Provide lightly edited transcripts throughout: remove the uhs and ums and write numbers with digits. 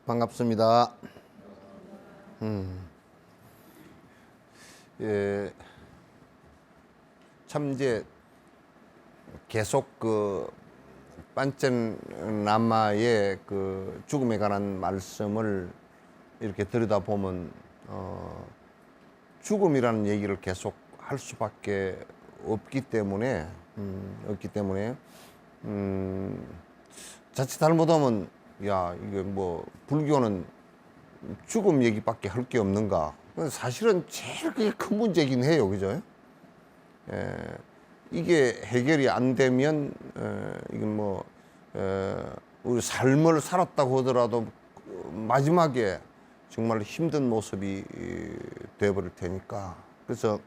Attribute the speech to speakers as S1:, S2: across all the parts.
S1: 반갑습니다. 예, 참 이제 계속 그 반첸라마의 그 죽음에 관한 말씀을 이렇게 들여다보면 죽음이라는 얘기를 계속 할 수밖에 없기 때문에 자칫 잘못하면 야 이게 뭐 불교는 죽음 얘기밖에 할 게 없는가? 사실은 제일 그게 큰 문제긴 해요, 그죠? 이게 해결이 안 되면 이건 뭐 우리 삶을 살았다고 하더라도 마지막에 정말 힘든 모습이 되어버릴 테니까. 그래서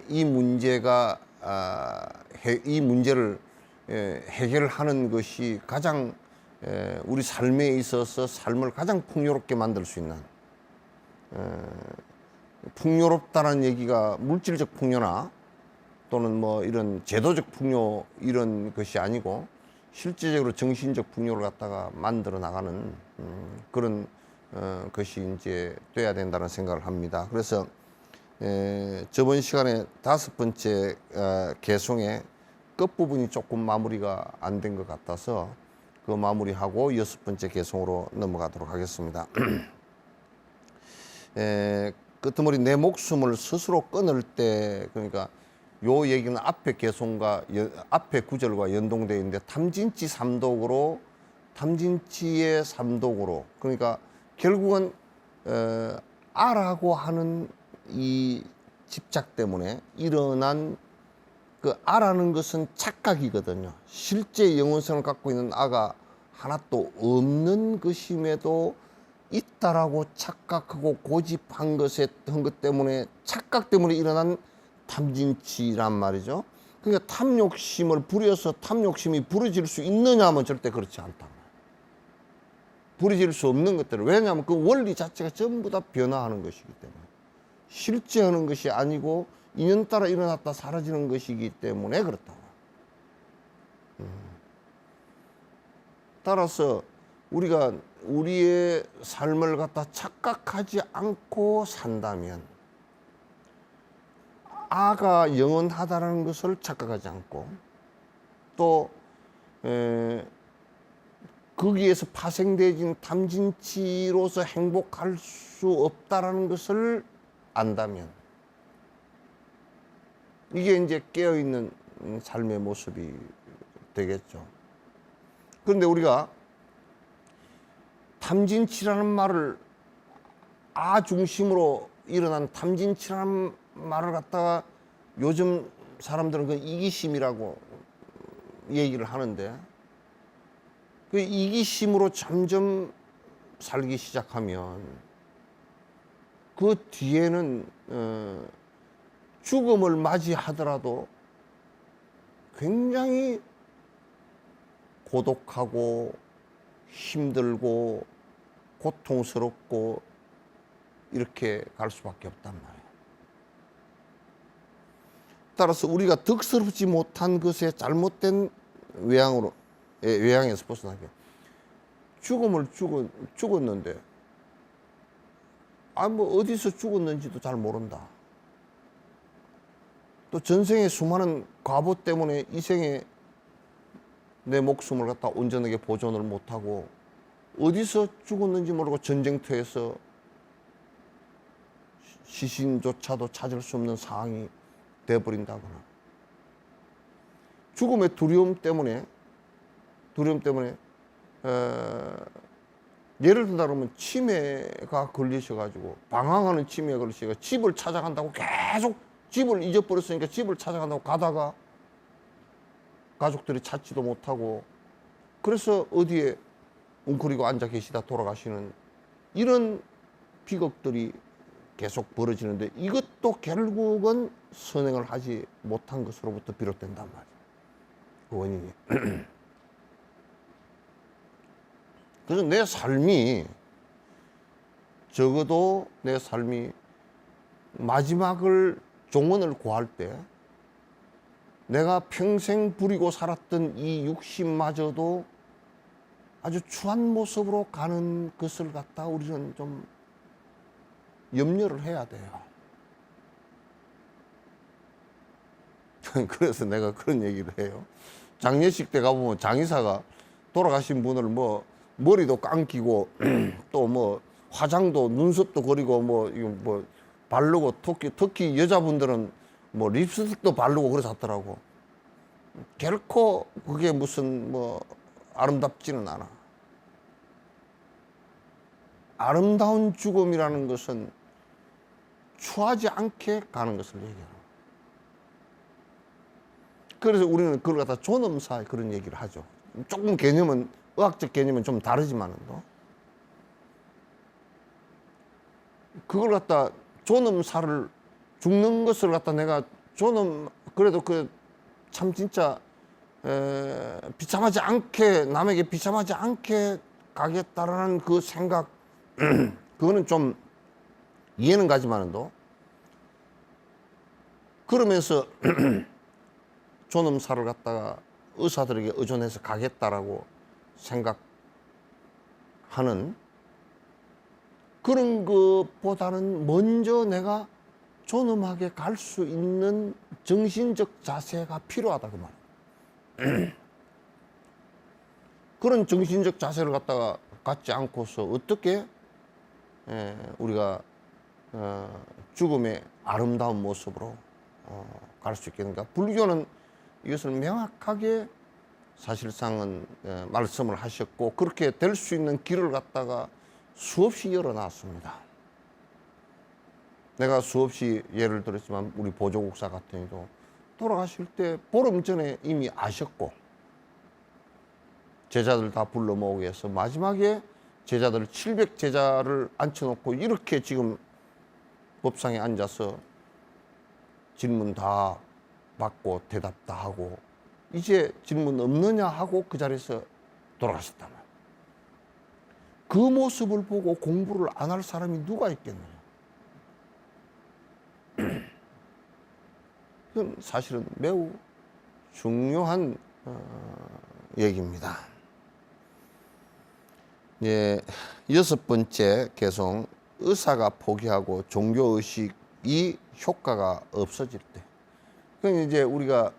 S1: 이 문제가 이 문제를 해결하는 것이 가장 우리 삶에 있어서 삶을 가장 풍요롭게 만들 수 있는, 풍요롭다는 얘기가 물질적 풍요나 또는 뭐 이런 제도적 풍요 이런 것이 아니고 실제적으로 정신적 풍요를 갖다가 만들어 나가는 그런 것이 이제 돼야 된다는 생각을 합니다. 그래서 저번 시간에 5번째 개송의 끝부분이 조금 마무리가 안 된 것 같아서 그 마무리하고 6번째 개송으로 넘어가도록 하겠습니다. 끄트머리 내 목숨을 스스로 끊을 때, 그러니까 요 얘기는 앞에 개송과 앞에 구절과 연동되어 있는데 탐진치 삼독으로, 탐진치의 삼독으로, 그러니까 결국은 아라고 하는 이 집착 때문에 일어난 그 아라는 것은 착각이거든요. 실제 영혼성을 갖고 있는 아가 하나도 없는 것임에도 있다라고 착각하고 고집한 한 것 때문에, 착각 때문에 일어난 탐진치란 말이죠. 그러니까 탐욕심을 부려서 탐욕심이 부러질 수 있느냐 하면 절대 그렇지 않다. 부러질 수 없는 것들을, 왜냐하면 그 원리 자체가 전부 다 변화하는 것이기 때문에, 실제하는 것이 아니고 인연 따라 일어났다 사라지는 것이기 때문에 그렇다. 따라서 우리가 우리의 삶을 갖다 착각하지 않고 산다면, 아가 영원하다는 것을 착각하지 않고, 또 거기에서 파생되어진 탐진치로서 행복할 수 없다라는 것을 안다면, 이게 이제 깨어있는 삶의 모습이 되겠죠. 그런데 우리가 탐진치라는 말을, 아 중심으로 일어난 탐진치라는 말을 갖다가 요즘 사람들은 그 이기심이라고 얘기를 하는데, 그 이기심으로 점점 살기 시작하면 그 뒤에는 죽음을 맞이하더라도 굉장히 고독하고 힘들고 고통스럽고 이렇게 갈 수밖에 없단 말이에요. 따라서 우리가 득스럽지 못한 것에 잘못된 외양에서 벗어나게, 죽음을 죽었는데 뭐 어디서 죽었는지도 잘 모른다. 또 전생의 수많은 과보 때문에 이 생에 내 목숨을 갖다 온전하게 보존을 못하고 어디서 죽었는지 모르고 전쟁터에서 시신조차도 찾을 수 없는 상황이 되어버린다거나, 죽음의 두려움 때문에 예를 든다 그러면 치매가 걸리셔가지고, 방황하는 치매가 걸리셔가지고 집을 찾아간다고 계속, 집을 잊어버렸으니까 집을 찾아간다고 가다가 가족들이 찾지도 못하고, 그래서 어디에 웅크리고 앉아 계시다 돌아가시는 이런 비극들이 계속 벌어지는데, 이것도 결국은 선행을 하지 못한 것으로부터 비롯된단 말이에요, 그 원인이. 그래서 내 삶이, 적어도 내 삶이 마지막을, 종언을 구할 때 내가 평생 부리고 살았던 이 육신마저도 아주 추한 모습으로 가는 것을 갖다 우리는 좀 염려를 해야 돼요. 그래서 내가 그런 얘기를 해요. 장례식 때 가보면 장의사가 돌아가신 분을 뭐 머리도 감기고 또 뭐 화장도 눈썹도 그리고 뭐 이거 뭐 바르고 특히 여자분들은 뭐 립스틱도 바르고 그래서 하더라고. 결코 그게 무슨 뭐 아름답지는 않아. 아름다운 죽음이라는 것은 추하지 않게 가는 것을 얘기해요. 그래서 우리는 그걸 갖다 존엄사 그런 얘기를 하죠. 조금 개념은 의학적 개념은 좀 다르지만도 그걸 갖다 존엄사를 죽는 것을 갖다 내가 존엄 그래도 그 참 진짜 비참하지 않게 남에게 비참하지 않게 가겠다라는 그 생각 그거는 좀 이해는 가지만도 그러면서 존엄사를 갖다가 의사들에게 의존해서 가겠다라고 생각하는 그런 것보다는 먼저 내가 존엄하게 갈 수 있는 정신적 자세가 필요하다 그 말이에요. 그런 정신적 자세를 갖다가 갖지 않고서 어떻게 우리가 죽음의 아름다운 모습으로 갈 수 있겠는가? 불교는 이것을 명확하게 사실상은 말씀을 하셨고 그렇게 될 수 있는 길을 갖다가 수없이 열어놨습니다. 내가 수없이 예를 들었지만 우리 보조국사 같은 경우도 돌아가실 때 보름 전에 이미 아셨고 제자들 다 불러 모으기 위해서 마지막에 제자들 700제자를 앉혀놓고 이렇게 지금 법상에 앉아서 질문 다 받고 대답 다 하고 이제 질문 없느냐 하고 그 자리에서 돌아가셨단 말이에요. 그 모습을 보고 공부를 안 할 사람이 누가 있겠느냐. 그건 사실은 매우 중요한 얘기입니다. 이제 6번째 개송, 의사가 포기하고 종교의식이 효과가 없어질 때. 그러니까 이제 우리가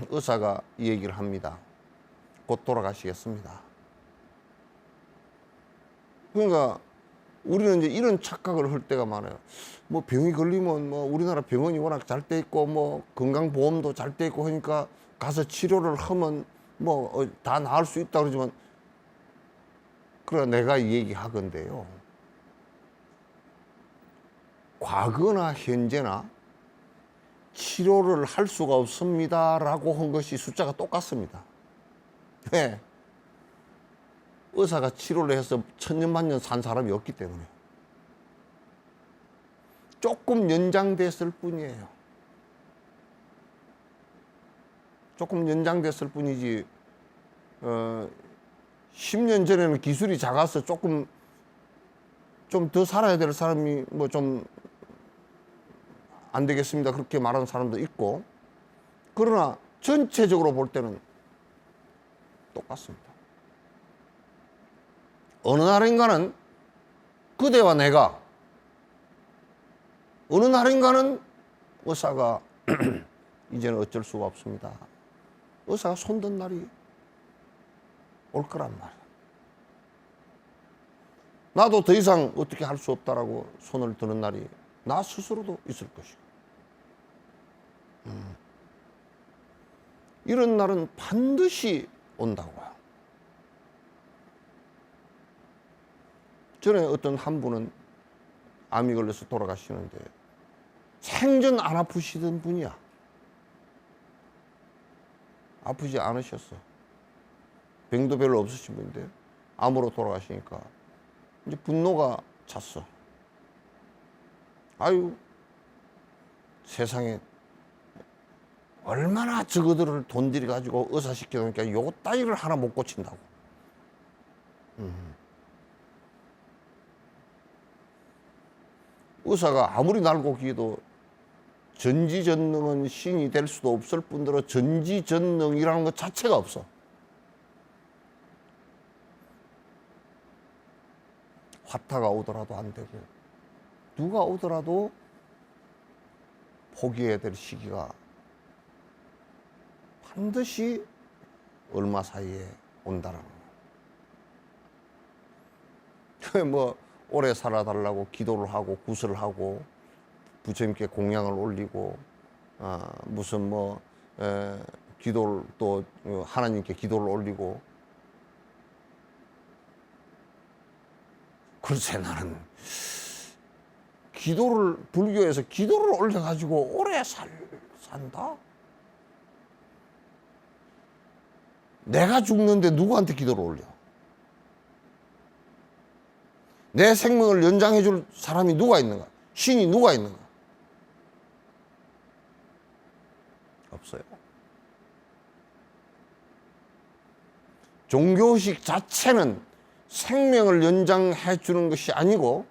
S1: 의사가 이 얘기를 합니다. 곧 돌아가시겠습니다. 그러니까 우리는 이제 이런 착각을 할 때가 많아요. 뭐 병이 걸리면 뭐 우리나라 병원이 워낙 잘 돼 있고 뭐 건강보험도 잘 돼 있고 하니까 가서 치료를 하면 뭐 다 나을 수 있다 그러지만 그래 내가 이 얘기 하건데요. 과거나 현재나 치료를 할 수가 없습니다라고 한 것이 숫자가 똑같습니다. 왜? 의사가 치료를 해서 천년만년 산 사람이 없기 때문에 조금 연장됐을 뿐이에요. 조금 연장됐을 뿐이지 10년 전에는 기술이 작아서 조금 좀 더 살아야 될 사람이 뭐 좀 안 되겠습니다 그렇게 말하는 사람도 있고 그러나 전체적으로 볼 때는 똑같습니다. 어느 날인가는 그대와 내가 어느 날인가는 의사가 이제는 어쩔 수가 없습니다. 의사가 손든 날이 올 거란 말이야. 나도 더 이상 어떻게 할 수 없다라고 손을 드는 날이 나 스스로도 있을 것이고 이런 날은 반드시 온다고요. 전에 어떤 한 분은 암이 걸려서 돌아가시는데 생전 안 아프시던 분이야. 아프지 않으셨어. 병도 별로 없으신 분인데 암으로 돌아가시니까 이제 분노가 찼어. 아유, 세상에 얼마나 저거들을 돈 들여 가지고 의사 시켜놓으니까 요거 따위를 하나 못 고친다고. 의사가 아무리 날고 기도 전지전능은 신이 될 수도 없을 뿐더러 전지전능이라는 것 자체가 없어. 화타가 오더라도 안 되고 누가 오더라도 포기해야 될 시기가 반드시 얼마 사이에 온다라는 거예요. 뭐 오래 살아달라고 기도를 하고 구슬을 하고 부처님께 공양을 올리고 무슨 뭐 기도를 또 하나님께 기도를 올리고 글쎄 나는 기도를 불교에서 기도를 올려가지고 오래 산다? 내가 죽는데 누구한테 기도를 올려? 내 생명을 연장해 줄 사람이 누가 있는가? 신이 누가 있는가? 없어요. 종교식 자체는 생명을 연장해 주는 것이 아니고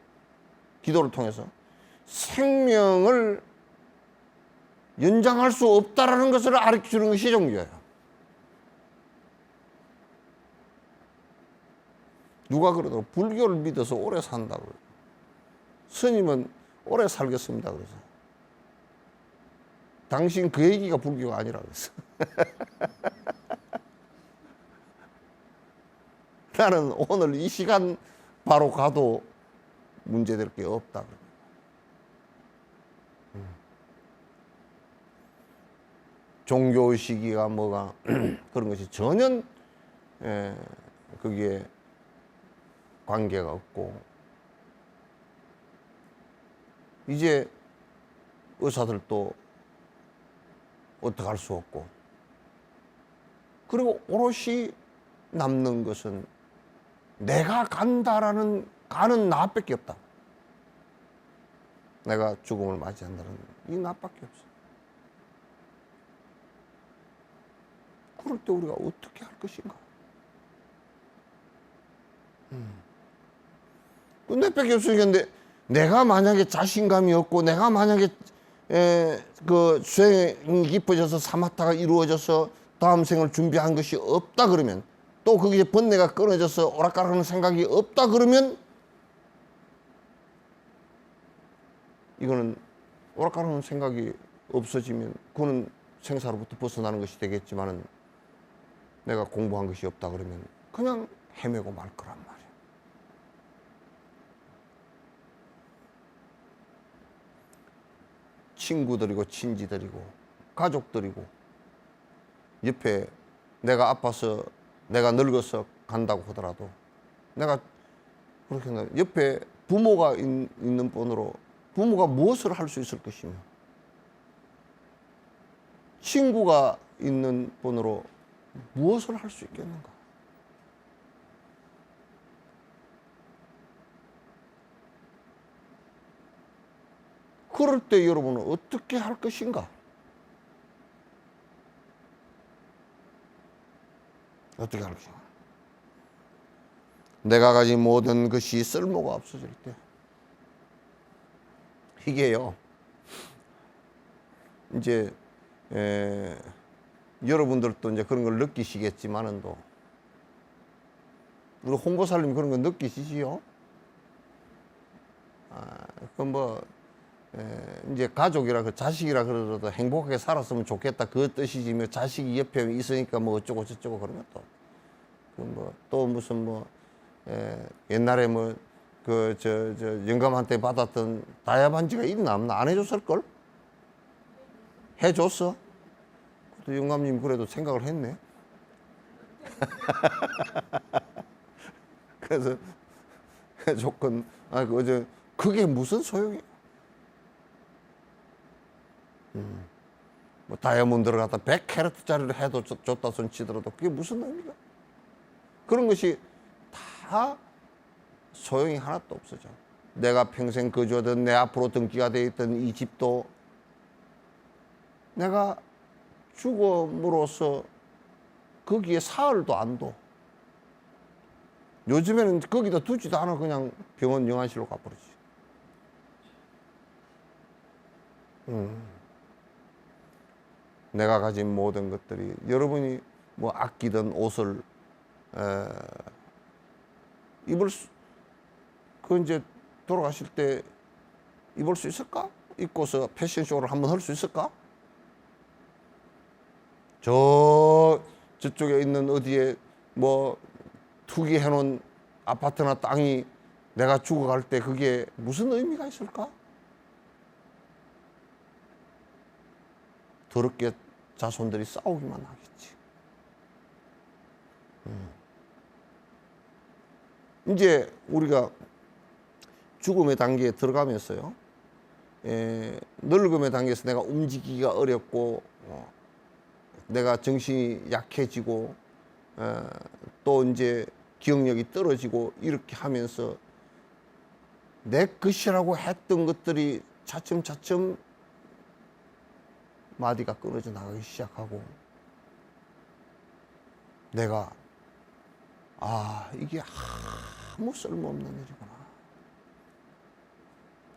S1: 기도를 통해서 생명을 연장할 수 없다라는 것을 가르쳐 주는 것이 종교예요. 누가 그러더라고 불교를 믿어서 오래 산다고. 스님은 오래 살겠습니다. 그래서 당신 그 얘기가 불교가 아니라 그랬어. 나는 오늘 이 시간 바로 가도 문제될 게 없다. 종교 시기가 뭐가 그런 것이 전혀 거기에 관계가 없고 이제 의사들도 어떡할 수 없고 그리고 오롯이 남는 것은 내가 간다라는 가는 나밖에 없다. 내가 죽음을 맞이한다는 이 나밖에 없어. 그럴 때 우리가 어떻게 할 것인가? 그 내밖에 없으니까 내가 만약에 자신감이 없고 내가 만약에 그 수행이 깊어져서 사마타가 이루어져서 다음 생을 준비한 것이 없다 그러면 또 거기에 번뇌가 끊어져서 오락가락하는 생각이 없다 그러면 이거는 오락가락하는 생각이 없어지면 그거는 생사로부터 벗어나는 것이 되겠지만은 내가 공부한 것이 없다 그러면 그냥 헤매고 말 거란 말이야. 친구들이고 친지들이고 가족들이고 옆에 내가 아파서 내가 늙어서 간다고 하더라도 내가 그렇게 옆에 부모가 있는 분으로 부모가 무엇을 할 수 있을 것이며 친구가 있는 분으로 무엇을 할 수 있겠는가? 그럴 때 여러분은 어떻게 할 것인가? 어떻게 할 것인가? 내가 가진 모든 것이 쓸모가 없어질 때 이게요 이제 여러분들도 이제 그런 걸 느끼시겠지만은 또 우리 홍보사님 그런 거 느끼시지요? 그건 뭐 이제 가족이라 그 자식이라 그러더라도 행복하게 살았으면 좋겠다 그 뜻이지 뭐 자식이 옆에 있으니까 뭐 어쩌고 저쩌고 그런 것도 그 뭐 또 무슨 뭐 옛날에 뭐 그 저 영감한테 받았던 다이아 반지가 있나 없나 안 해줬을 걸? 해줬어? 또 영감님 그래도 생각을 했네. 그래서 해줬건 어제 그게 무슨 소용이야? 뭐 다이아몬드를 갖다 100캐럿짜리를 해도 줬다 손 치더라도 그게 무슨 의미가? 그런 것이 다 소용이 하나도 없어져. 내가 평생 거주하던 내 앞으로 등기가 되어 있던 이 집도 내가 죽음으로써 거기에 사흘도 안 둬. 요즘에는 거기다 두지도 않아. 그냥 병원 영안실로 가버리지. 내가 가진 모든 것들이 여러분이 뭐 아끼던 옷을 입을 그 이제 돌아가실 때 입을 수 있을까? 입고서 패션쇼를 한번 할 수 있을까? 저쪽에 있는 어디에 뭐 투기해 놓은 아파트나 땅이 내가 죽어갈 때 그게 무슨 의미가 있을까? 더럽게 자손들이 싸우기만 하겠지. 이제 우리가 죽음의 단계에 들어가면서요, 늙음의 단계에서 내가 움직이기가 어렵고, 내가 정신이 약해지고, 또 이제 기억력이 떨어지고 이렇게 하면서 내 것이라고 했던 것들이 차츰차츰 마디가 끊어져 나가기 시작하고, 내가 이게 아무 쓸모없는 일이구나.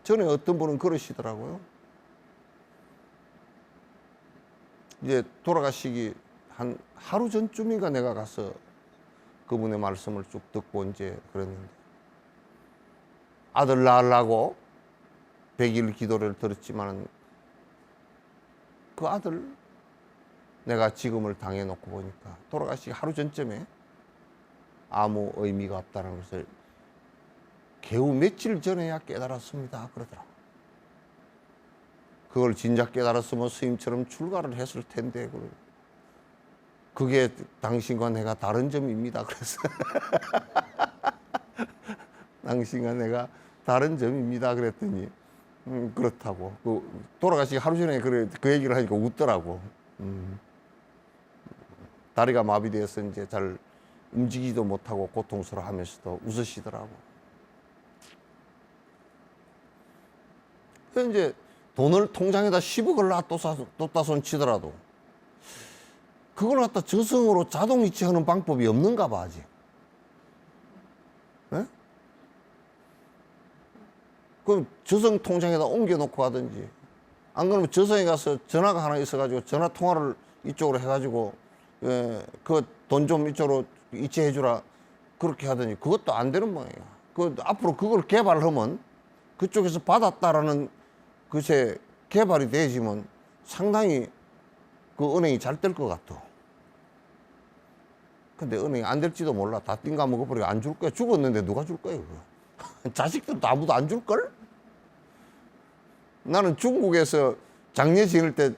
S1: 전에 어떤 분은 그러시더라고요. 이제 돌아가시기 한 하루 전쯤인가 내가 가서 그분의 말씀을 쭉 듣고 이제 그랬는데, 아들 낳으려고 100일 기도를 들었지만 그 아들 내가 지금을 당해놓고 보니까 돌아가시기 하루 전쯤에 아무 의미가 없다는 것을 겨우 며칠 전에야 깨달았습니다 그러더라고. 그걸 진작 깨달았으면 스님처럼 출가를 했을 텐데, 그게 당신과 내가 다른 점입니다 그래서 당신과 내가 다른 점입니다 그랬더니 그렇다고. 돌아가시기 하루 전에 그 얘기를 하니까 웃더라고. 다리가 마비되어서 이제 잘 움직이지도 못하고 고통스러워하면서도 웃으시더라고. 그래서 이제 돈을 통장에다 10억을 놔뒀다 손 치더라도 그걸 갖다 저승으로 자동 이체하는 방법이 없는가 봐 아직. 네? 그럼 저승 통장에다 옮겨놓고 하든지, 안 그러면 저승에 가서 전화가 하나 있어가지고 전화 통화를 이쪽으로 해가지고 그 돈 좀 이쪽으로 이체해주라 그렇게 하더니 그것도 안 되는 모양이야. 앞으로 그걸 개발하면 그쪽에서 받았다라는 것에 개발이 되지만 상당히 그 은행이 잘 될 것 같아. 근데 은행이 안 될지도 몰라. 다 띵가 먹어버리고 안 줄 거야. 죽었는데 누가 줄 거야 그거. 자식들도 아무도 안 줄걸? 나는 중국에서 장례 지낼 때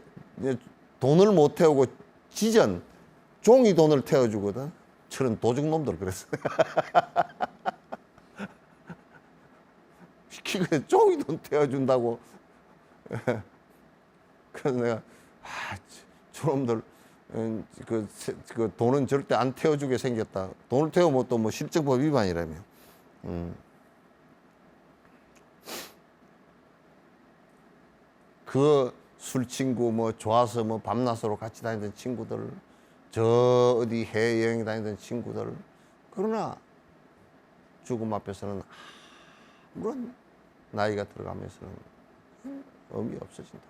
S1: 돈을 못 태우고 지전 종이 돈을 태워주거든. 저런 도둑놈들 그랬어. 시키고 종이 돈 태워준다고. 그래서 내가 저놈들 그 돈은 절대 안 태워주게 생겼다. 돈을 태우면 또 뭐 실정법 위반이라며. 그 술 친구 뭐 좋아서 뭐 밤낮으로 같이 다니던 친구들, 저 어디 해외여행 다니던 친구들, 그러나 죽음 앞에서는 아무런 나이가 들어가면서는 의미 없어진다.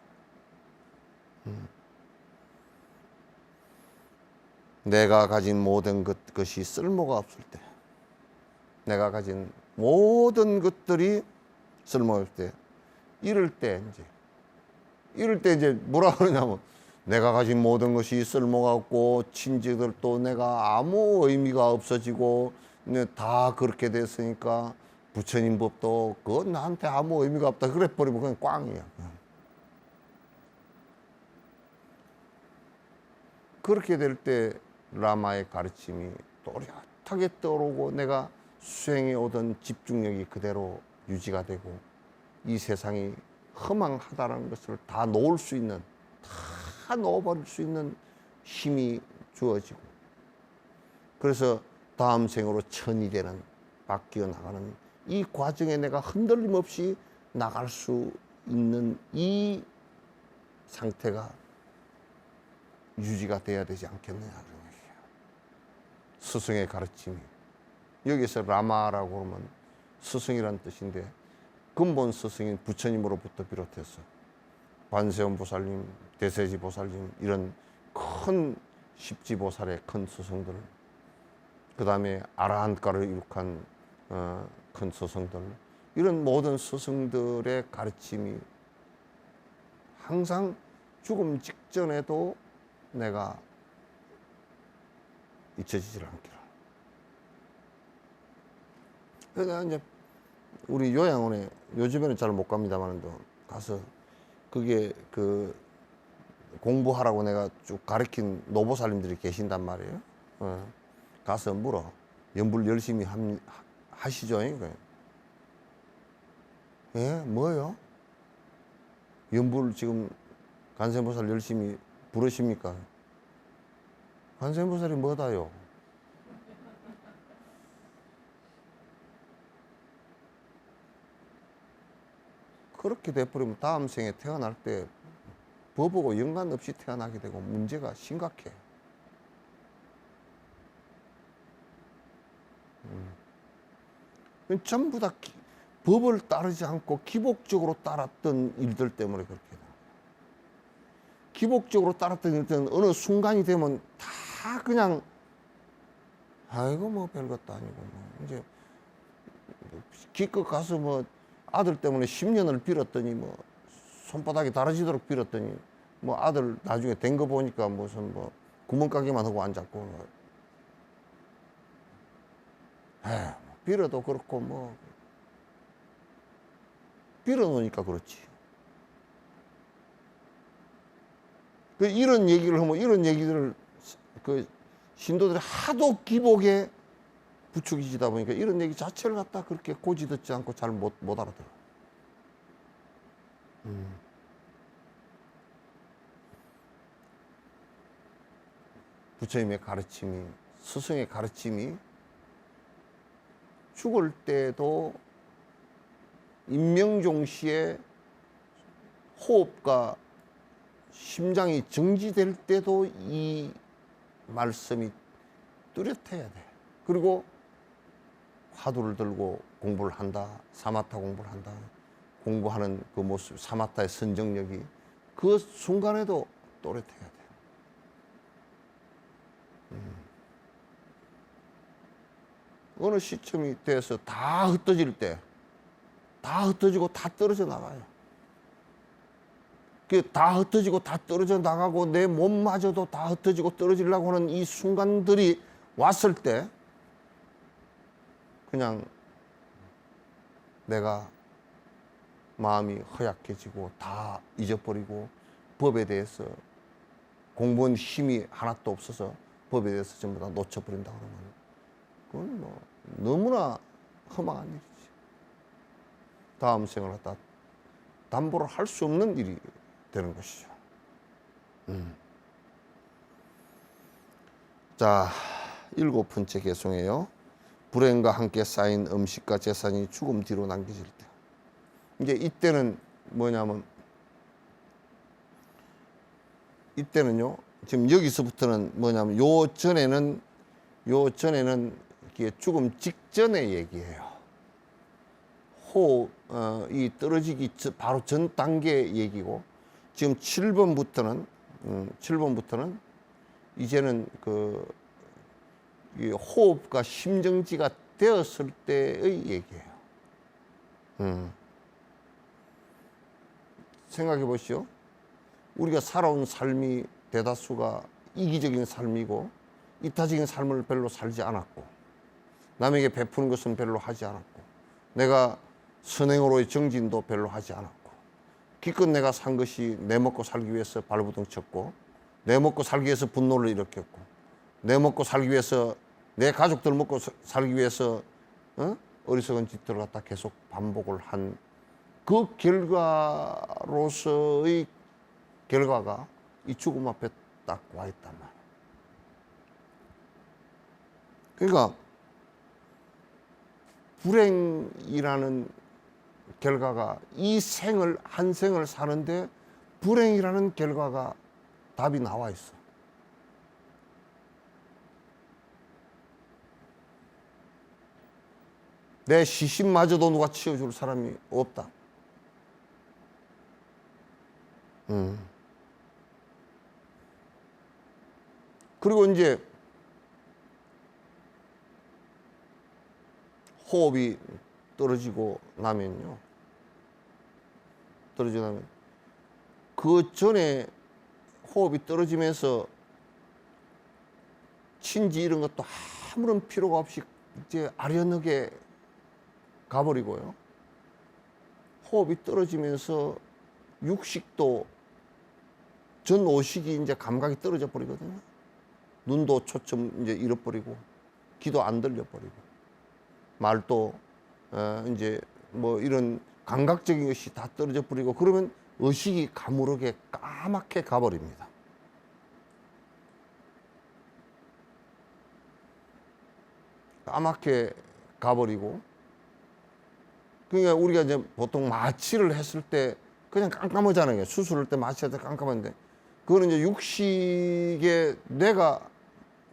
S1: 내가 가진 모든 것이 쓸모가 없을 때, 내가 가진 모든 것들이 쓸모가 없을 때, 이럴 때 이제 뭐라 그러냐면, 내가 가진 모든 것이 쓸모가 없고 친지들도 내가 아무 의미가 없어지고 다 그렇게 됐으니까 부처님 법도 그건 나한테 아무 의미가 없다 그래 버리면 그냥 꽝이야. 그렇게 될 때 라마의 가르침이 또렷하게 떠오르고 내가 수행해 오던 집중력이 그대로 유지가 되고 이 세상이 허망하다는 것을 다 놓을 수 있는, 다 놓아버릴 수 있는 힘이 주어지고, 그래서 다음 생으로 천이 되는, 바뀌어 나가는 이 과정에 내가 흔들림 없이 나갈 수 있는 이 상태가 유지가 돼야 되지 않겠느냐 그런 얘기예요. 스승의 가르침이 여기서 라마라고 하면 스승이란 뜻인데, 근본 스승인 부처님으로부터 비롯해서 관세음 보살님, 대세지 보살님, 이런 큰 십지보살의 큰 스승들, 그 다음에 아라한가를 이룩한 큰 스승들, 이런 모든 스승들의 가르침이 항상 죽음 직전에도 내가 잊혀지질 않기를. 그래서 이제 우리 요양원에 요즘에는 잘 못 갑니다만 가서 그게 그 공부하라고 내가 쭉 가르친 노보살님들이 계신단 말이에요. 가서 물어. 연불 열심히 하시죠? 예, 뭐요? 연불 지금 관세음보살 열심히 부르십니까? 관세음보살이 뭐다요? 그렇게 돼버리면 다음 생에 태어날 때 법하고 연관 없이 태어나게 되고 문제가 심각해. 전부 다 법을 따르지 않고 기복적으로 따랐던 일들 때문에 그렇게 돼. 기복적으로 따랐던 일들은 어느 순간이 되면 다 그냥 아이고 뭐 별것도 아니고 뭐 이제 기껏 가서 뭐 아들 때문에 10년을 빌었더니 뭐 손바닥이 다라지도록 빌었더니 뭐 아들 나중에 된 거 보니까 무슨 뭐 구멍가게만 하고 앉았고 빌어도 그렇고 뭐 빌어놓으니까 그렇지. 그 이런 얘기를 하면 이런 얘기들을 그 신도들이 하도 기복에 부추기시다 보니까 이런 얘기 자체를 갖다 그렇게 고지 듣지 않고 잘 못 알아들어. 부처님의 가르침이, 스승의 가르침이 죽을 때도 임명종시에 호흡과 심장이 정지될 때도 이 말씀이 뚜렷해야 돼. 그리고 화두를 들고 공부를 한다. 사마타 공부를 한다. 공부하는 그 모습, 사마타의 선정력이 그 순간에도 또렷해야 돼. 어느 시점이 돼서 다 흩어질 때, 다 흩어지고 다 떨어져 나가요. 다 흩어지고 다 떨어져 나가고 내 몸마저도 다 흩어지고 떨어지려고 하는 이 순간들이 왔을 때 그냥 내가 마음이 허약해지고 다 잊어버리고 법에 대해서 공부한 힘이 하나도 없어서 법에 대해서 전부 다 놓쳐버린다 그러면 그건 뭐 너무나 허망한 일이지. 다음 생을 갖다 담보를 할 수 없는 일이 되는 것이죠. 자, 7번째 개송이에요. 불행과 함께 쌓인 음식과 재산이 죽음 뒤로 남겨질 때. 이제 이때는 뭐냐면 이때는요. 지금 여기서부터는 뭐냐면 요 전에는 이게 죽음 직전의 얘기예요. 이 떨어지기 바로 전 단계 얘기고 지금 7번부터는 이제는 이 호흡과 심정지가 되었을 때의 얘기예요. 생각해 보시오. 우리가 살아온 삶이 대다수가 이기적인 삶이고 이타적인 삶을 별로 살지 않았고 남에게 베푸는 것은 별로 하지 않았고 내가 선행으로의 정진도 별로 하지 않았고 기껏 내가 산 것이 내 먹고 살기 위해서 발부둥 쳤고 내 먹고 살기 위해서 분노를 일으켰고 내 먹고 살기 위해서 내 가족들 먹고 살기 위해서 어리석은 짓들을 갖다 계속 반복을 한 그 결과로서의 결과가 이 죽음 앞에 딱 와 있단 말이야. 그러니까 불행이라는 결과가 이 생을 한 생을 사는데 불행이라는 결과가 답이 나와 있어. 내 시신마저도 누가 치워줄 사람이 없다. 그리고 이제 호흡이 떨어지고 나면요. 그 전에 호흡이 떨어지면서 친지 이런 것도 아무런 필요가 없이 이제 아련하게 가버리고요. 호흡이 떨어지면서 육식도 전 오식이 이제 감각이 떨어져 버리거든요. 눈도 초점 이제 잃어버리고, 귀도 안 들려버리고, 말도 이제 뭐 이런 감각적인 것이 다 떨어져 버리고, 그러면 의식이 가무르게 까맣게 가버립니다. 까맣게 가버리고, 그러니까 우리가 이제 보통 마취를 했을 때 그냥 깜깜하잖아요. 수술할 때 마취할 때 깜깜한데, 그거는 이제 육식에 뇌가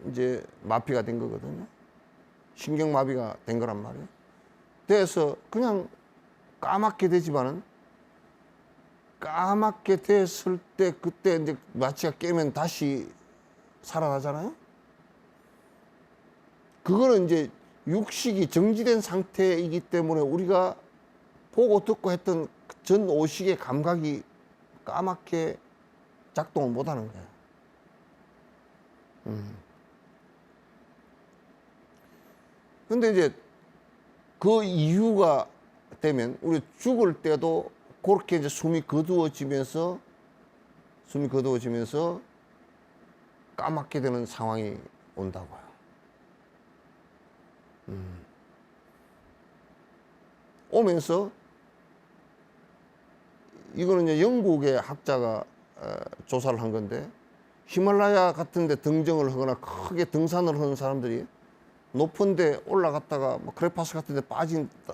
S1: 이제 마비가 된 거거든요. 신경마비가 된 거란 말이에요. 돼서 그냥 까맣게 되지만은, 까맣게 됐을 때 그때 이제 마취가 깨면 다시 살아나잖아요. 그거는 이제 육식이 정지된 상태이기 때문에 우리가 보고 듣고 했던 전 오식의 감각이 까맣게 작동을 못 하는 거예요. 근데 이제 그 이유가 되면 우리 죽을 때도 그렇게 이제 숨이 거두어지면서 까맣게 되는 상황이 온다고요. 오면서 이거는 이제 영국의 학자가 조사를 한 건데, 히말라야 같은 데 등정을 하거나 크게 등산을 하는 사람들이 높은 데 올라갔다가 뭐 크레파스 같은 데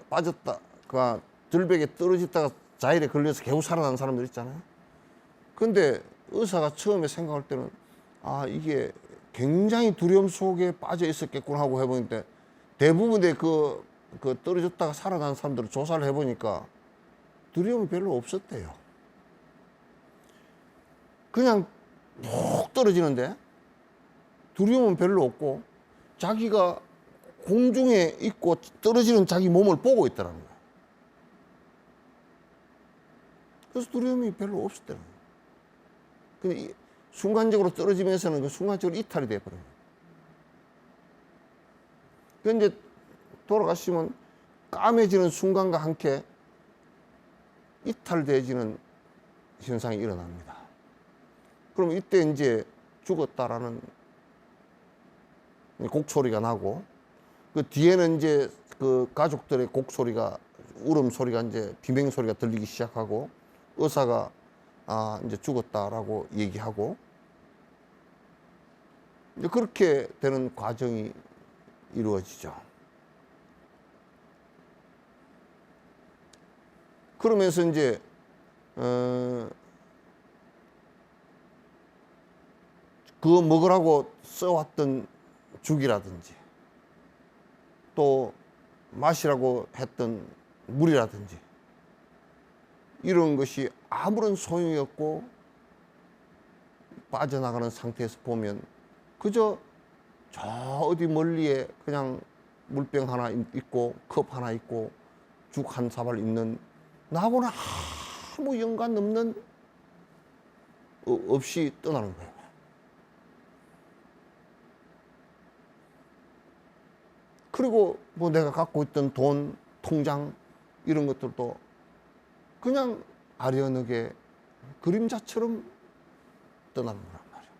S1: 빠졌다가 절벽에 떨어졌다가 자일에 걸려서 겨우 살아난 사람들 있잖아요. 근데 의사가 처음에 생각할 때는 이게 굉장히 두려움 속에 빠져 있었겠구나 하고 해보니까 대부분의 그 떨어졌다가 살아난 사람들을 조사를 해보니까 두려움이 별로 없었대요. 그냥 푹 떨어지는데 두려움은 별로 없고, 자기가 공중에 있고 떨어지는 자기 몸을 보고 있더라는 거예요. 그래서 두려움이 별로 없었다는 거예요. 근데 순간적으로 떨어지면서는 그 순간적으로 이탈이 돼버려요. 그런데 이제 돌아가시면 까매지는 순간과 함께 이탈돼지는 현상이 일어납니다. 그럼 이때 이제 죽었다라는 곡소리가 나고, 그 뒤에는 이제 그 가족들의 곡소리가, 울음소리가 이제 비명소리가 들리기 시작하고, 의사가 이제 죽었다라고 얘기하고, 이제 그렇게 되는 과정이 이루어지죠. 그러면서 이제 그거 먹으라고 써왔던 죽이라든지 또 마시라고 했던 물이라든지 이런 것이 아무런 소용이 없고 빠져나가는 상태에서 보면 그저 저 어디 멀리에 그냥 물병 하나 있고 컵 하나 있고 죽 한 사발 있는, 나하고는 아무 연관 없는, 없이 떠나는 거예요. 그리고 뭐 내가 갖고 있던 돈, 통장 이런 것들도 그냥 아련하게 그림자처럼 떠나는 거란 말이에요.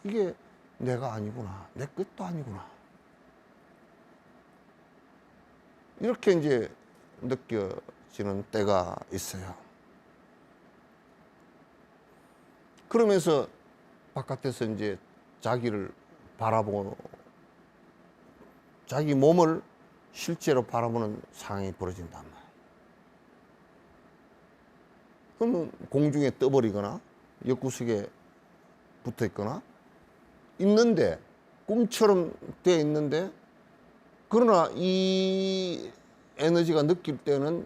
S1: 이게 내가 아니구나, 내 것도 아니구나, 이렇게 이제 느껴지는 때가 있어요. 그러면서 바깥에서 이제 자기를 바라보고 자기 몸을 실제로 바라보는 상황이 벌어진단 말이에요. 그러면 공중에 떠버리거나 옆구석에 붙어 있거나 있는데, 꿈처럼 되어 있는데, 그러나 이 에너지가 느낄 때는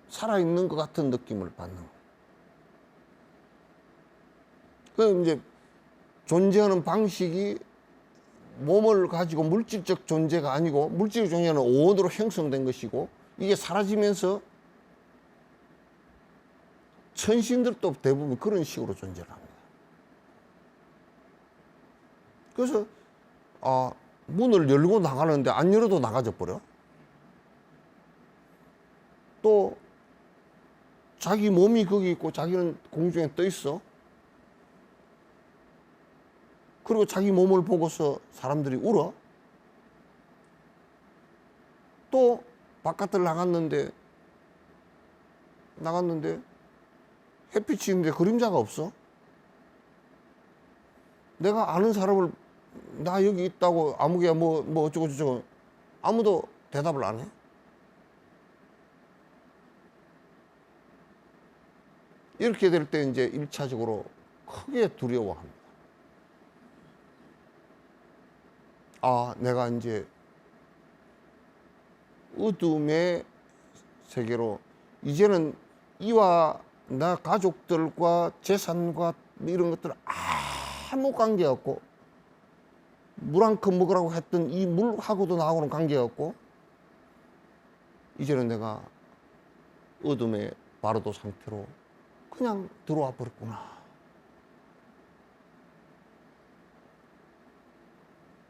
S1: 살아있는 것 같은 느낌을 받는 거예요. 그럼 이제 존재하는 방식이 몸을 가지고 물질적 존재가 아니고 물질적 존재는 오온으로 형성된 것이고 이게 사라지면서 천신들도 대부분 그런 식으로 존재를 합니다. 그래서 문을 열고 나가는데 안 열어도 나가져 버려. 또 자기 몸이 거기 있고 자기는 공중에 떠 있어. 그리고 자기 몸을 보고서 사람들이 울어. 또 바깥을 나갔는데 햇빛이 있는데 그림자가 없어. 내가 아는 사람을 나 여기 있다고 아무개야 뭐 어쩌고 저쩌고 아무도 대답을 안 해. 이렇게 될 때 이제 1차적으로 크게 두려워합니다. 내가 이제 어둠의 세계로 이제는 이와 나 가족들과 재산과 이런 것들 아무 관계없고 물 한 컵 먹으라고 했던 이 물하고도 나하고는 관계없고 이제는 내가 어둠의 바로도 상태로 그냥 들어와 버렸구나.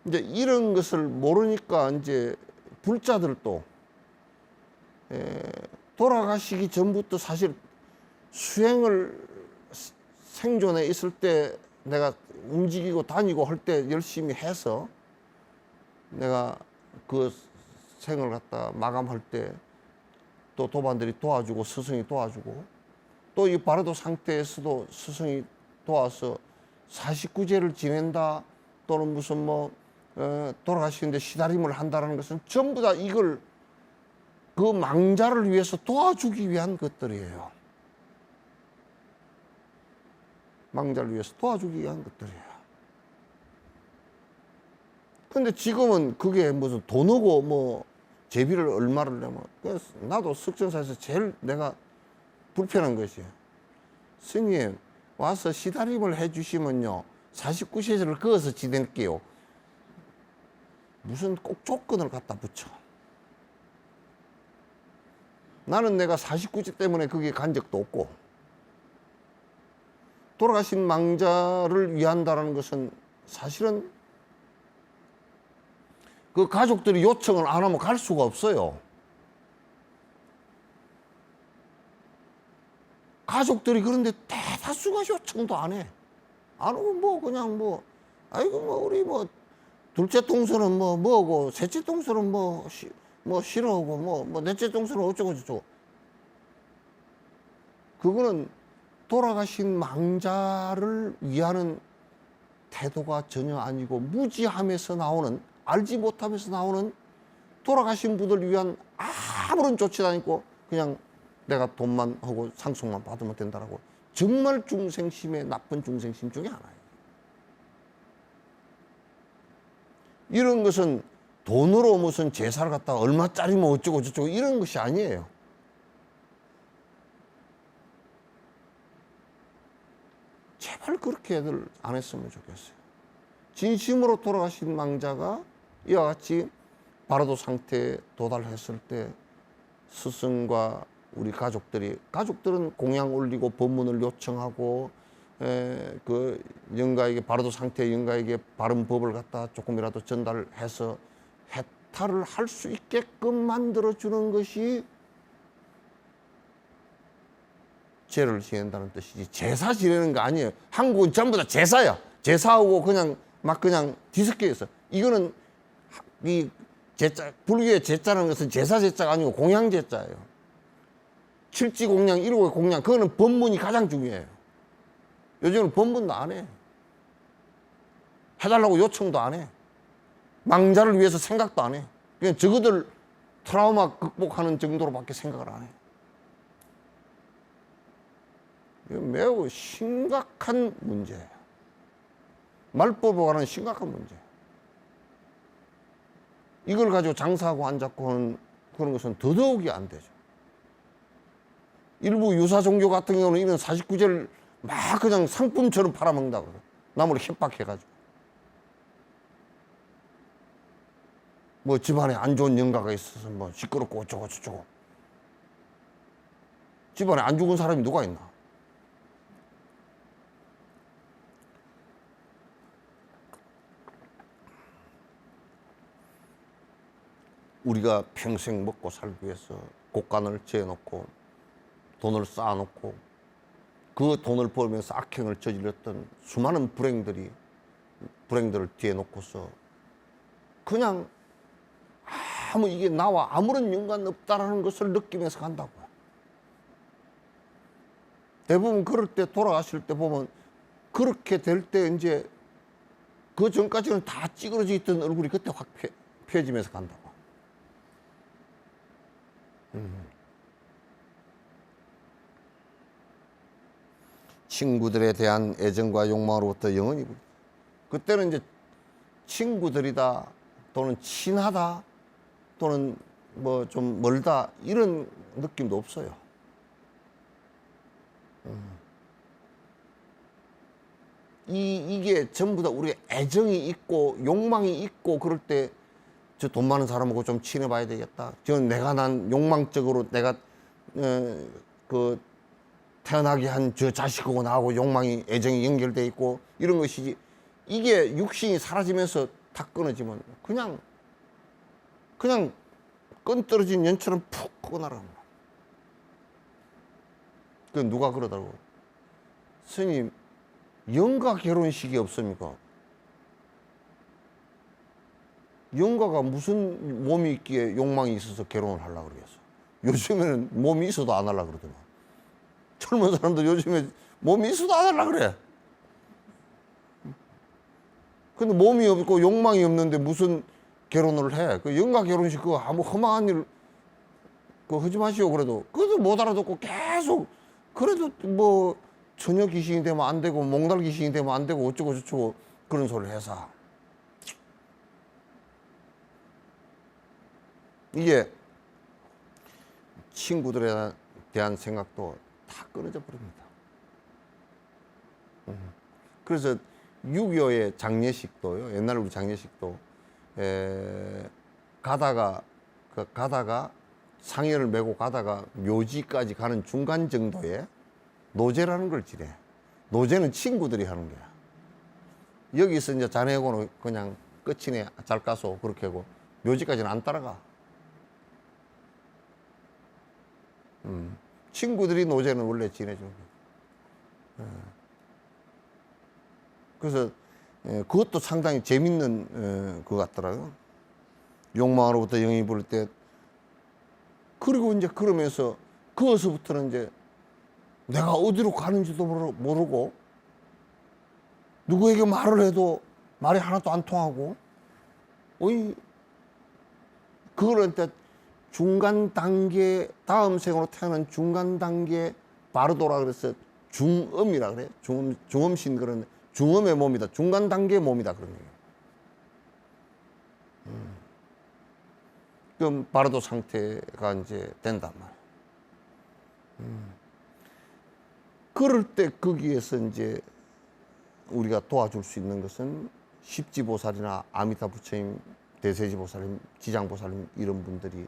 S1: 이제 이런 것을 모르니까 이제 불자들도 돌아가시기 전부터 사실 수행을 생존에 있을 때 내가 움직이고 다니고 할 때 열심히 해서 내가 그 생을 갖다 마감할 때 또 도반들이 도와주고 스승이 도와주고 또 이 바로도 상태에서도 스승이 도와서 49제를 지낸다 또는 무슨 돌아가시는데 시다림을 한다는 것은 전부 다 이걸 그 망자를 위해서 도와주기 위한 것들이에요. 망자를 위해서 도와주기 위한 것들이에요. 근데 지금은 그게 무슨 돈 오고 제비를 얼마를 내면 그래서 나도 석전사에서 제일 내가 불편한 것이에요. 스님 와서 시다림을 해주시면요 49세제를 그어서 지낼게요. 무슨 꼭 조건을 갖다 붙여. 나는 내가 49제 때문에 거기 간 적도 없고 돌아가신 망자를 위한다는 것은 사실은 그 가족들이 요청을 안 하면 갈 수가 없어요. 가족들이 그런데 대다수가 요청도 안 해. 안 오면 그냥 아이고 우리 둘째 동서는 뭐고 셋째 동서는 싫어하고 넷째 동서는 어쩌고 저쩌고. 그거는 돌아가신 망자를 위하는 태도가 전혀 아니고 무지함에서 나오는 알지 못하면서 나오는 돌아가신 분들 위한 아무런 조치도 아니고 그냥 내가 돈만 하고 상속만 받으면 된다라고 정말 중생심의 나쁜 중생심 중에 하나예요. 이런 것은 돈으로 무슨 제사를 갖다가 얼마짜리면 어쩌고 저쩌고 이런 것이 아니에요. 제발 그렇게 애들 안 했으면 좋겠어요. 진심으로 돌아가신 망자가 이와 같이 바로도 상태에 도달했을 때 스승과 우리 가족들은 공양 올리고 법문을 요청하고 그 영가에게 바로도 상태의 영가에게 바른 법을 갖다 조금이라도 전달해서 해탈을 할 수 있게끔 만들어주는 것이 제를 지낸다는 뜻이지 제사 지내는 거 아니에요. 한국은 전부 다 제사야. 제사하고 그냥 뒤섞여 있어. 이거는 이 제자, 불교의 제자라는 것은 제사 제자가 아니고 공양 제자예요. 칠지 공양, 일오의 공양, 그거는 법문이 가장 중요해요. 요즘은 법문도 안 해. 해달라고 요청도 안 해. 망자를 위해서 생각도 안 해. 그냥 저거들 트라우마 극복하는 정도로밖에 생각을 안 해. 이거 매우 심각한 문제예요. 말법으로 가는 심각한 문제예요. 이걸 가지고 장사하고 앉았고 하는 그런 것은 더더욱이 안 되죠. 일부 유사 종교 같은 경우는 이런 49제를 막 그냥 상품처럼 팔아먹는다고. 남을 협박해가지고. 뭐 집안에 안 좋은 영가가 있어서 뭐 시끄럽고 어쩌고 저쩌고. 집안에 안 죽은 사람이 누가 있나? 우리가 평생 먹고 살기 위해서 곡간을 지어놓고 돈을 쌓아놓고 그 돈을 벌면서 악행을 저질렀던 수많은 불행들을 뒤에 놓고서 그냥 이게 나와 아무런 연관 없다라는 것을 느끼면서 간다고요. 대부분 그럴 때 돌아가실 때 보면 그렇게 될 때 이제 그 전까지는 다 찌그러져 있던 얼굴이 그때 확 펴지면서 간다고. 친구들에 대한 애정과 욕망으로부터 영원히 그때는 이제 친구들이다 또는 친하다 또는 뭐 좀 멀다 이런 느낌도 없어요. 이게 전부 다 우리가 애정이 있고 욕망이 있고 그럴 때 저 돈 많은 사람하고 좀 친해봐야 되겠다. 저는 내가 난 욕망적으로 내가 그 태어나게 한 저 자식하고 나하고 욕망이 애정이 연결돼 있고 이런 것이지 이게 육신이 사라지면서 다 끊어지면 그냥 끈 떨어진 연처럼 푹 꺼나라. 그 누가 그러더라고. 스님 영가 결혼식이 없습니까? 영가가 무슨 몸이 있기에 욕망이 있어서 결혼을 하려고 그러겠어. 요즘에는 몸이 있어도 안 하려고 그러더만. 젊은 사람들 요즘에 몸이 있어도 안 하려고 그래. 근데 몸이 없고 욕망이 없는데 무슨 결혼을 해. 그 영가 결혼식 그거 아무 험한 일 그거 하지 마시오. 그래도 못 알아듣고 계속 그래도 뭐 처녀 귀신이 되면 안 되고 몽달 귀신이 되면 안 되고 어쩌고 저쩌고 그런 소리를 해서 이게 친구들에 대한 생각도 다 끊어져 버립니다. 그래서 6.25의 장례식도요. 옛날 우리 장례식도 가다가 상여를 메고 가다가 묘지까지 가는 중간 정도에 노제라는 걸 지내. 노제는 친구들이 하는 거야. 여기서 이제 자네하고는 그냥 끝이네. 잘 가소. 그렇게 하고 묘지까지는 안 따라가. 친구들이 노제는 원래 지내주는 거야. 그래서 그것도 상당히 재밌는 것 같더라고요. 욕망으로부터 영이 부를 때 그리고 이제 그러면서 거기서부터는 이제 내가 어디로 가는지도 모르고 누구에게 말을 해도 말이 하나도 안 통하고 그거는 이제 중간 단계 다음 생으로 태어난 중간 단계 바르도라 그래서 중음이라 그래. 중음신 그런 중음의 몸이다. 중간 단계의 몸이다 그런 얘기예요. 그럼 바르도 상태가 이제 된단 말이에요. 그럴 때 거기에서 이제 우리가 도와줄 수 있는 것은 십지보살이나 아미타 부처님, 대세지보살님, 지장보살님 이런 분들이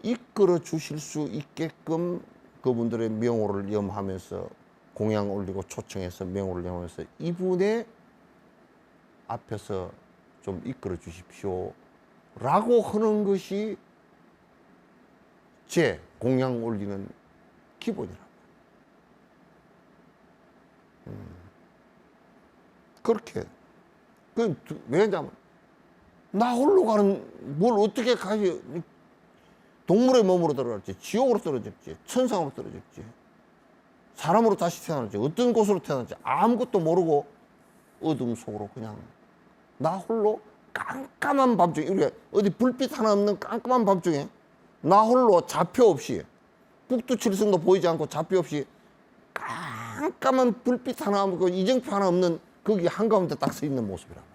S1: 이끌어 주실 수 있게끔 그분들의 명호를 염하면서 공양 올리고 초청해서 명호를 염하면서 이분의 앞에서 좀 이끌어 주십시오 라고 하는 것이 제 공양 올리는 기본이라고. 그렇게. 왜냐면 나 홀로 가는 뭘 어떻게 가지. 동물의 몸으로 떨어졌지, 지옥으로 떨어졌지, 천상으로 떨어졌지, 사람으로 다시 태어났지, 어떤 곳으로 태어났지 아무것도 모르고 어둠 속으로 그냥 나 홀로 깜깜한 밤중에 우리가 어디 불빛 하나 없는 깜깜한 밤중에 나 홀로 좌표 없이 북두칠성도 보이지 않고 좌표 없이 깜깜한 불빛 하나 없고 이정표 하나 없는 거기 한가운데 딱 서 있는 모습이라.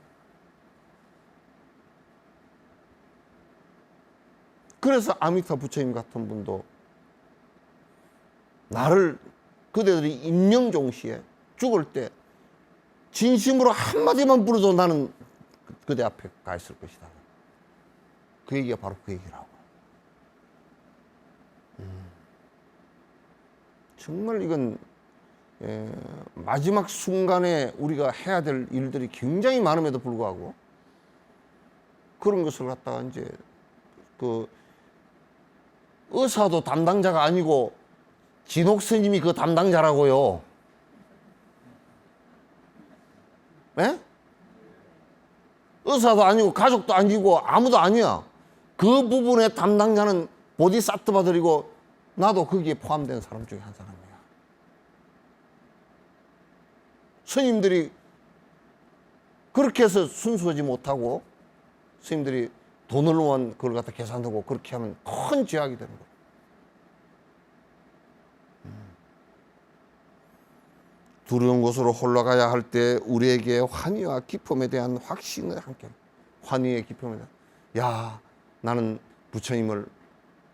S1: 그래서 아미타 부처님 같은 분도 나를 그대들이 임명종시에 죽을 때 진심으로 한마디만 부르도 나는 그대 앞에 가 있을 것이다. 그 얘기가 바로 그 얘기라고. 정말 이건 마지막 순간에 우리가 해야 될 일들이 굉장히 많음에도 불구하고 그런 것을 갖다가 이제 그 의사도 담당자가 아니고 진옥 스님이 그 담당자라고요. 예? 의사도 아니고 가족도 아니고 아무도 아니야. 그 부분의 담당자는 보디사트바들이고 나도 거기에 포함된 사람 중에 한 사람이야. 스님들이 그렇게 해서 순수하지 못하고 스님들이 돈을 원 그걸 갖다 계산하고 그렇게 하면 큰 죄악이 되는 거야. 두려운 곳으로 홀러가야 할 때 우리에게 환희와 기쁨에 대한 확신을 함께 환희의 기쁨에 대한 야 나는 부처님을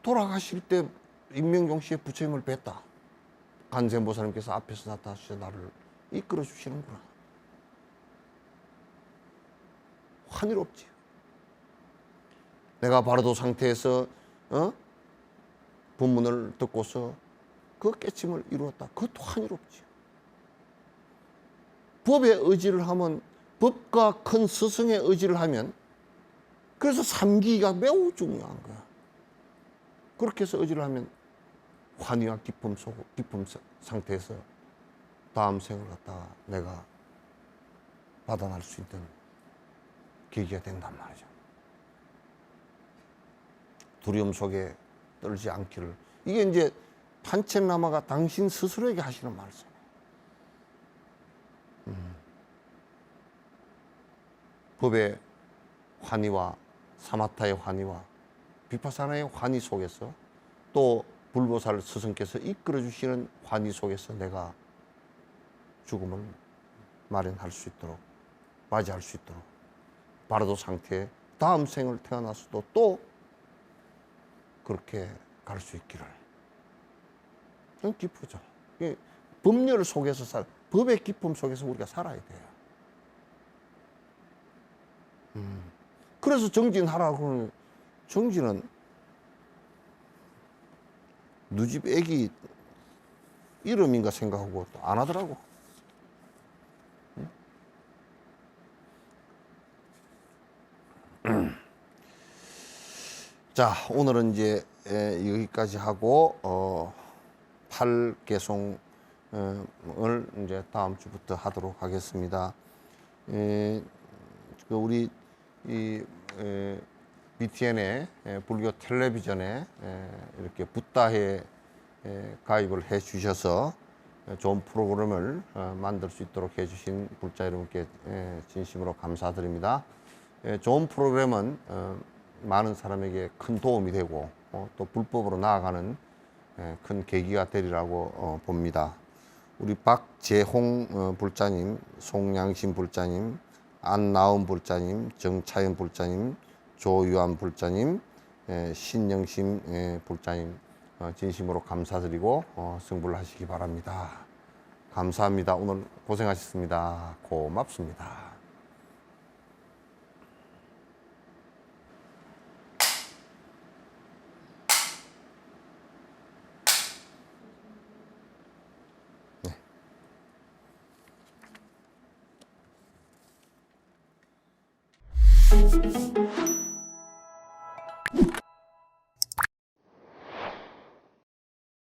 S1: 돌아가실 때 임명종 씨의 부처님을 뵀다. 관세음보살님께서 앞에서 나타나셔서 나를 이끌어 주시는구나. 환희롭지. 내가 바로도 상태에서 법문을 듣고서 그 깨침을 이루었다. 그것도 환희롭지. 법의 의지를 하면 법과 큰 스승의 의지를 하면 그래서 삼기가 매우 중요한 거야. 그렇게 해서 의지를 하면 환희와 기쁨 상태에서 다음 생을 갖다가 내가 받아날 수 있는 계기가 된단 말이죠. 두려움 속에 떨지 않기를. 이게 이제 판첸라마가 당신 스스로에게 하시는 말씀이에요. 법의 환희와 사마타의 환희와 비파사나의 환희 속에서 또 불보살 스승께서 이끌어 주시는 환희 속에서 내가 죽음을 마련할 수 있도록 맞이할 수 있도록 바로도 상태에 다음 생을 태어나서도 또 그렇게 갈 수 있기를. 그건 기쁘죠. 법률 속에서 법의 기쁨 속에서 우리가 살아야 돼요. 그래서 정진하라고 그러면 정진은 누집 애기 이름인가 생각하고 또 안 하더라고. 자, 오늘은 이제 여기까지 하고 8개송을 이제 다음 주부터 하도록 하겠습니다. 우리 이 BTN의 불교 텔레비전에 이렇게 붓다해 가입을 해 주셔서 좋은 프로그램을 만들 수 있도록 해 주신 불자 여러분께 진심으로 감사드립니다. 좋은 프로그램은 많은 사람에게 큰 도움이 되고 또 불법으로 나아가는 큰 계기가 되리라고 봅니다. 우리 박재홍 불자님, 송양신 불자님, 안나은 불자님, 정차영 불자님, 조유한 불자님, 신영심 불자님 진심으로 감사드리고 승불 하시기 바랍니다. 감사합니다. 오늘 고생하셨습니다. 고맙습니다. 네.